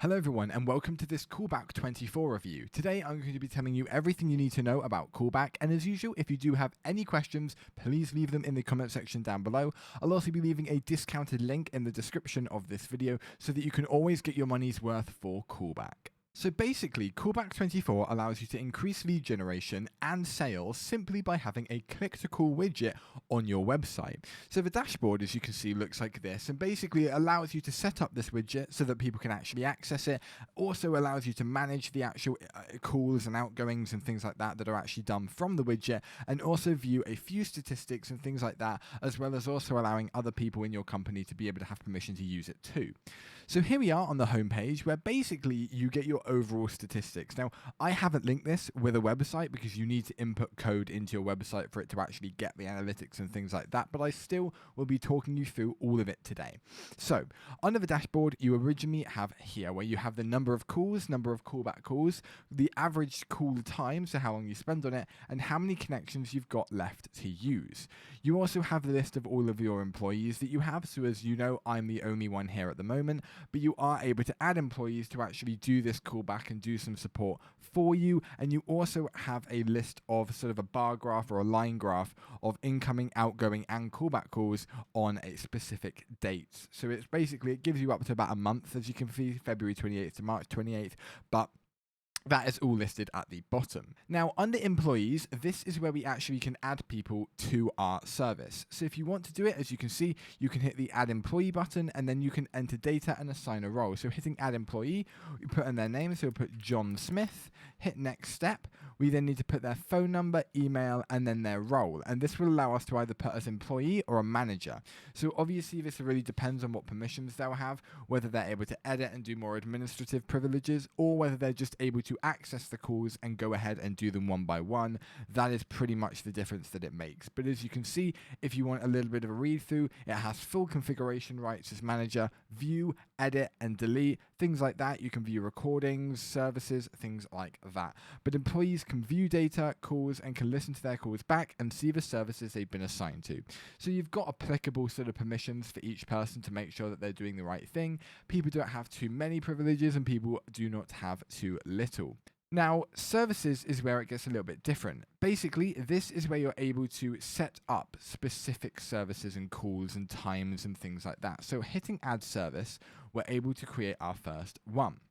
Hello everyone and welcome to this Callback 24 review. Today I'm going to be telling you everything you need to know about Callback, and as usual, if you do have any questions, please leave them in the comment section down below. I'll also be leaving a discounted link in the description of this video so that you can always get your money's worth for Callback. So basically, Callback 24 allows you to increase lead generation and sales simply by having a click-to-call widget on your website. So the dashboard, as you can see, looks like this, and basically it allows you to set up this widget so that people can actually access it. Also allows you to manage the actual calls and outgoings and things like that that are actually done from the widget, and also view a few statistics and things like that, as well as also allowing other people in your company to be able to have permission to use it too. So here we are on the homepage where basically you get your overall statistics. Now, I haven't linked this with a website because you need to input code into your website for it to actually get the analytics and things like that, but I still will be talking you through all of it today. So under the dashboard, you originally have here where you have the number of calls, number of callback calls, the average call time, so how long you spend on it, and how many connections you've got left to use. You also have the list of all of your employees that you have. So as you know, I'm the only one here at the moment, but you are able to add employees to actually do this callback and do some support for you. And you also have a list of sort of a bar graph or a line graph of incoming, outgoing, and callback calls on a specific dates. So it's basically, it gives you up to about a month, as you can see, February 28th to March 28th, but that is all listed at the bottom. Now, under employees, this is where we actually can add people to our service. So if you want to do it, as you can see, you can hit the add employee button and then you can enter data and assign a role. So hitting add employee, you put in their name, so we'll put John Smith, hit next step. We then need to put their phone number, email, and then their role. And this will allow us to either put as employee or a manager. So obviously this really depends on what permissions they'll have, whether they're able to edit and do more administrative privileges, or whether they're just able to access the calls and go ahead and do them one by one. That is pretty much the difference that it makes. But as you can see, if you want a little bit of a read through, it has full configuration rights as manager, view, edit, and delete, things like that. You can view recordings, services, things like that. But employees can view data, calls, and can listen to their calls back and see the services they've been assigned to. So you've got applicable sort of permissions for each person to make sure that they're doing the right thing. People don't have too many privileges and people do not have too little. Now, services is where it gets a little bit different. Basically, this is where you're able to set up specific services and calls and times and things like that. So hitting add service, we're able to create our first one.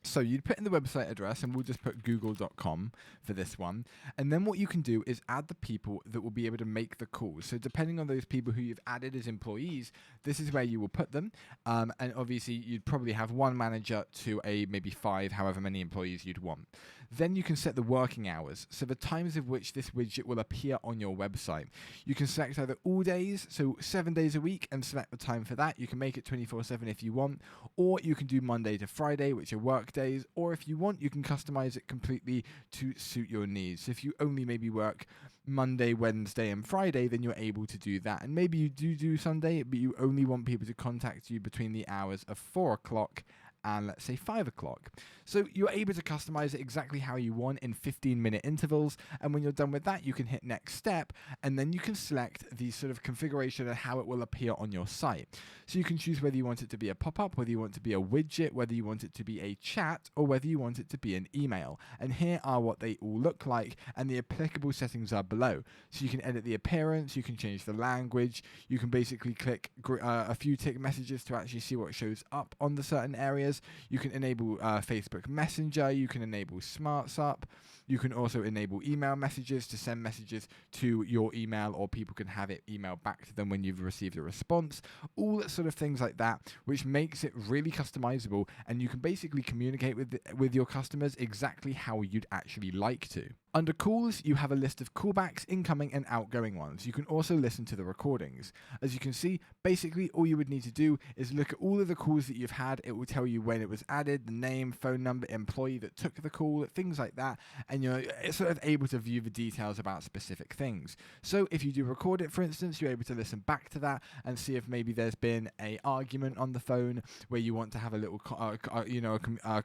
So you'd put in the website address, and we'll just put google.com for this one. And then what you can do is add the people that will be able to make the calls. So depending on those people who you've added as employees, this is where you will put them. And obviously you'd probably have one manager to maybe 5, however many employees you'd want. Then you can set the working hours, so the times of which this widget will appear on your website. You can select either all days, so 7 days a week, and select the time for that. You can make it 24/7 if you want, or you can do Monday to Friday, which are work days, or if you want, you can customize it completely to suit your needs. So if you only maybe work Monday, Wednesday, and Friday, then you're able to do that. And maybe you do Sunday, but you only want people to contact you between the hours of 4 o'clock and let's say 5 o'clock. So you're able to customize it exactly how you want in 15-minute intervals. And when you're done with that, you can hit next step, and then you can select the sort of configuration and how it will appear on your site. So you can choose whether you want it to be a pop-up, whether you want it to be a widget, whether you want it to be a chat, or whether you want it to be an email. And here are what they all look like, and the applicable settings are below. So you can edit the appearance, you can change the language, you can basically click a few tick messages to actually see what shows up on the certain areas. You can enable Facebook Messenger, you can enable Smarts Up, you can also enable email messages to send messages to your email, or people can have it emailed back to them when you've received a response, all that sort of things like that, which makes it really customizable, and you can basically communicate with your customers exactly how you'd actually like to. Under calls, you have a list of callbacks, incoming and outgoing ones. You can also listen to the recordings. As you can see, basically all you would need to do is look at all of the calls that you've had. It will tell you when it was added, the name, phone number, employee that took the call, things like that. And you're sort of able to view the details about specific things. So if you do record it, for instance, you're able to listen back to that and see if maybe there's been an argument on the phone where you want to have a little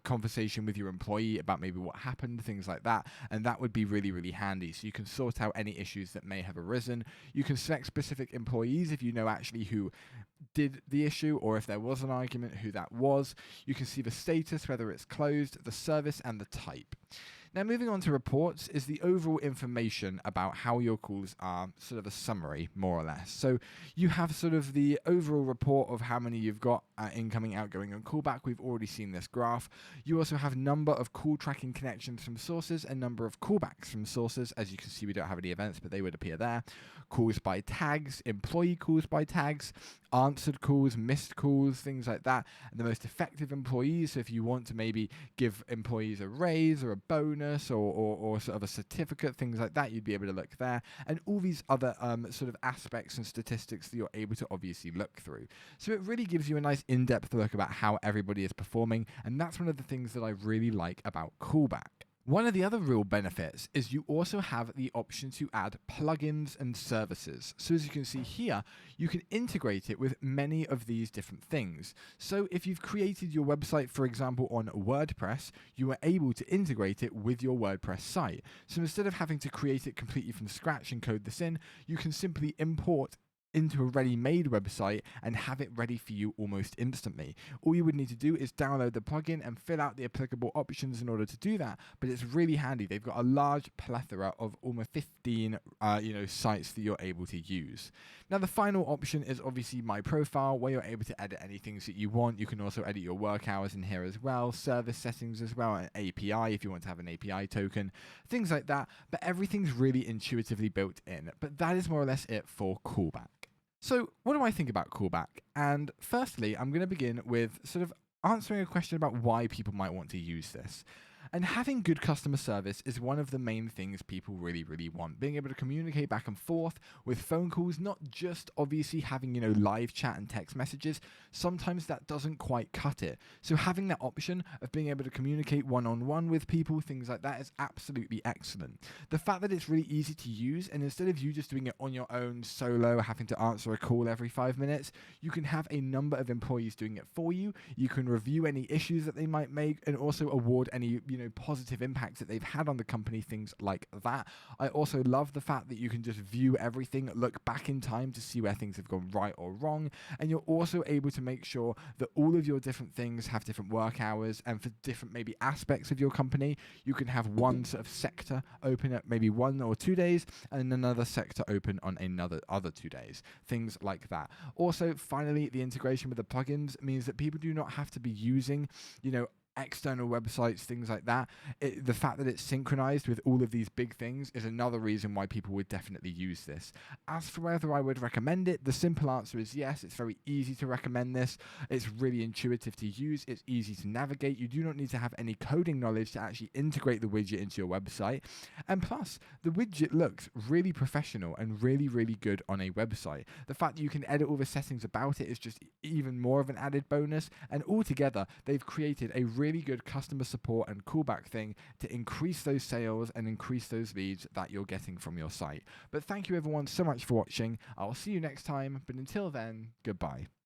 conversation with your employee about maybe what happened, things like that. And that would be really, really handy. So you can sort out any issues that may have arisen. You can select specific employees if you know actually who did the issue, or if there was an argument, who that was. You can see the status, whether it's closed, the service, and the type. Now, moving on to reports is the overall information about how your calls are, sort of a summary, more or less. So you have sort of the overall report of how many you've got incoming, outgoing, and callback. We've already seen this graph. You also have number of call tracking connections from sources and number of callbacks from sources. As you can see, we don't have any events, but they would appear there. Calls by tags, employee calls by tags, answered calls, missed calls, things like that. And the most effective employees, so if you want to maybe give employees a raise or a bonus or sort of a certificate, things like that, you'd be able to look there. And all these other sort of aspects and statistics that you're able to obviously look through. So it really gives you a nice in-depth look about how everybody is performing, and that's one of the things that I really like about Callback. One of the other real benefits is you also have the option to add plugins and services. So as you can see here, you can integrate it with many of these different things. So if you've created your website, for example, on WordPress, you are able to integrate it with your WordPress site. So instead of having to create it completely from scratch and code this in, you can simply import into a ready-made website and have it ready for you almost instantly. All you would need to do is download the plugin and fill out the applicable options in order to do that, but it's really handy. They've got a large plethora of almost 15 sites that you're able to use. Now the final option is obviously My Profile, where you're able to edit any things that you want. You can also edit your work hours in here as well, service settings as well, an API if you want to have an API token, things like that, but everything's really intuitively built in. But that is more or less it for Callback. So what do I think about Callback? And firstly, I'm going to begin with sort of answering a question about why people might want to use this. And having good customer service is one of the main things people really, really want. Being able to communicate back and forth with phone calls, not just obviously having, live chat and text messages. Sometimes that doesn't quite cut it. So having that option of being able to communicate one-on-one with people, things like that, is absolutely excellent. The fact that it's really easy to use, and instead of you just doing it on your own solo, having to answer a call every 5 minutes, you can have a number of employees doing it for you. You can review any issues that they might make and also award any, positive impacts that they've had on the company, things like that. I also love the fact that you can just view everything, look back in time to see where things have gone right or wrong, and you're also able to make sure that all of your different things have different work hours, and for different maybe aspects of your company, you can have one sort of sector open at maybe 1 or 2 days, and another sector open on other 2 days, things like that. Also, finally, the integration with the plugins means that people do not have to be using, external websites, things like that. The fact that it's synchronized with all of these big things is another reason why people would definitely use this. As for whether I would recommend it, the simple answer is yes. It's very easy to recommend this. It's really intuitive to use. It's easy to navigate. You do not need to have any coding knowledge to actually integrate the widget into your website. And plus, the widget looks really professional and really, really good on a website. The fact that you can edit all the settings about it is just even more of an added bonus. And altogether, they've created a really good customer support and callback thing to increase those sales and increase those leads that you're getting from your site. But thank you everyone so much for watching. I'll see you next time, but until then, goodbye.